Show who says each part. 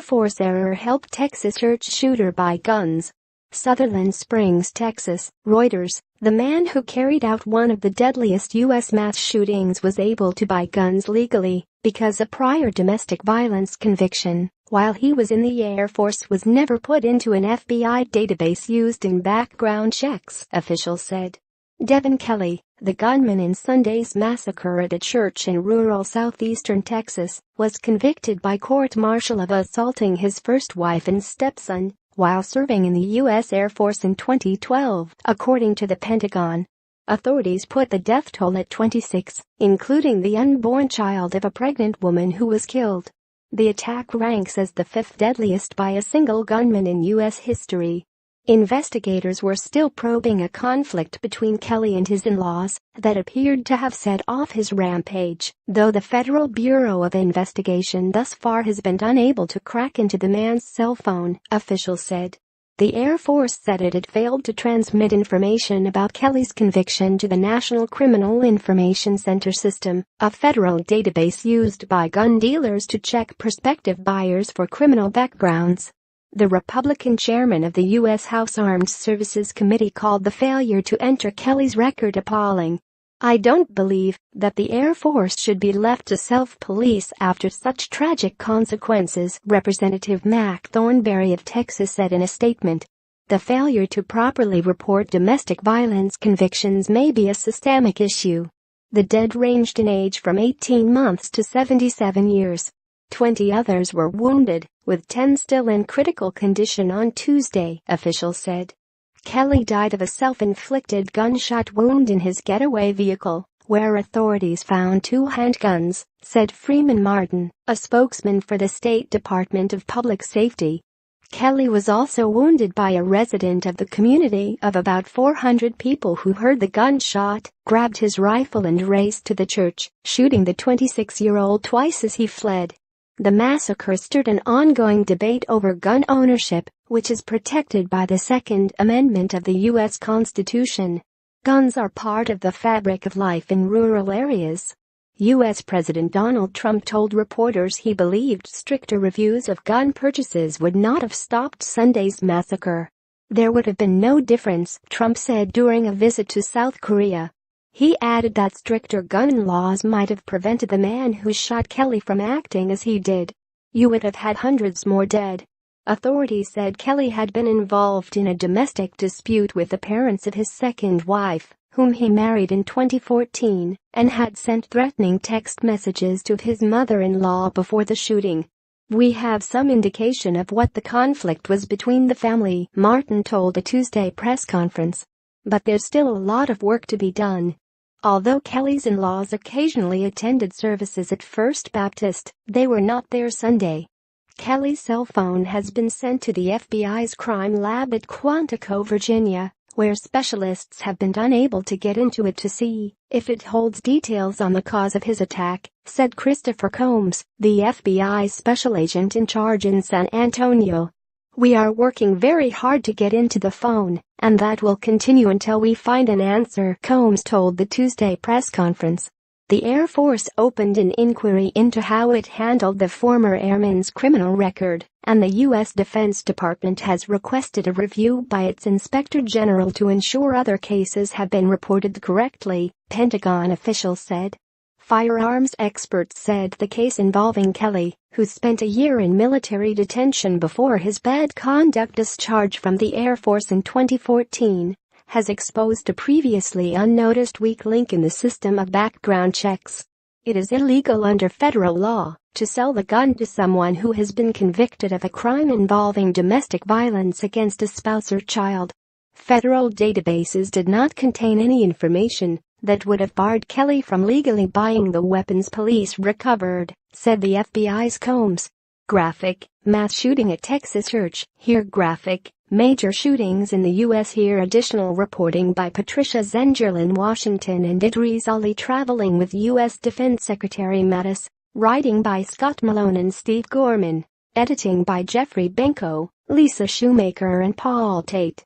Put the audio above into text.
Speaker 1: Force error helped Texas church shooter buy guns. Sutherland Springs, Texas. Reuters. The man who carried out one of the deadliest U.S. mass shootings was able to buy guns legally because a prior domestic violence conviction, while he was in the Air Force, was never put into an FBI database used in background checks, officials said. Devin Kelley, the gunman in Sunday's massacre at a church in rural southeastern Texas, was convicted by court-martial of assaulting his first wife and stepson while serving in the U.S. Air Force in 2012, according to the Pentagon. Authorities put the death toll at 26, including the unborn child of a pregnant woman who was killed. The attack ranks as the fifth deadliest by a single gunman in U.S. history. Investigators were still probing a conflict between Kelley and his in-laws that appeared to have set off his rampage, though the Federal Bureau of Investigation thus far has been unable to crack into the man's cell phone, officials said. The Air Force said it had failed to transmit information about Kelley's conviction to the National Criminal Information Center system, a federal database used by gun dealers to check prospective buyers for criminal backgrounds. The Republican chairman of the U.S. House Armed Services Committee called the failure to enter Kelley's record appalling. "I don't believe that the Air Force should be left to self-police after such tragic consequences," Representative Mac Thornberry of Texas said in a statement. The failure to properly report domestic violence convictions may be a systemic issue. The dead ranged in age from 18 months to 77 years. 20 others were wounded, with 10 still in critical condition on Tuesday, officials said. Kelley died of a self-inflicted gunshot wound in his getaway vehicle, where authorities found 2 handguns, said Freeman Martin, a spokesman for the State Department of Public Safety. Kelley was also wounded by a resident of the community of about 400 people who heard the gunshot, grabbed his rifle and raced to the church, shooting the 26-year-old twice as he fled. The massacre stirred an ongoing debate over gun ownership, which is protected by the Second Amendment of the U.S. Constitution. Guns are part of the fabric of life in rural areas. U.S. President Donald Trump told reporters he believed stricter reviews of gun purchases would not have stopped Sunday's massacre. There would have been no difference, Trump said during a visit to South Korea. He added that stricter gun laws might have prevented the man who shot Kelley from acting as he did. You would have had hundreds more dead. Authorities said Kelley had been involved in a domestic dispute with the parents of his second wife, whom he married in 2014, and had sent threatening text messages to his mother-in-law before the shooting. "We have some indication of what the conflict was between the family," Martin told a Tuesday press conference. "But there's still a lot of work to be done." Although Kelley's in-laws occasionally attended services at First Baptist, they were not there Sunday. Kelley's cell phone has been sent to the FBI's crime lab at Quantico, Virginia, where specialists have been unable to get into it to see if it holds details on the cause of his attack, said Christopher Combs, the FBI special agent in charge in San Antonio. "We are working very hard to get into the phone, and that will continue until we find an answer," Combs told the Tuesday press conference. The Air Force opened an inquiry into how it handled the former airman's criminal record, and the U.S. Defense Department has requested a review by its Inspector General to ensure other cases have been reported correctly, Pentagon officials said. Firearms experts said the case involving Kelley, who spent a year in military detention before his bad conduct discharge from the Air Force in 2014, has exposed a previously unnoticed weak link in the system of background checks. It is illegal under federal law to sell the gun to someone who has been convicted of a crime involving domestic violence against a spouse or child. Federal databases did not contain any information that would have barred Kelley from legally buying the weapons police recovered, said the FBI's Combs. Graphic, mass shooting at Texas church, here graphic, major shootings in the U.S. here additional reporting by Patricia Zenger in Washington and Idris Ali traveling with U.S. Defense Secretary Mattis, writing by Scott Malone and Steve Gorman, editing by Jeffrey Benko, Lisa Shoemaker and Paul Tate.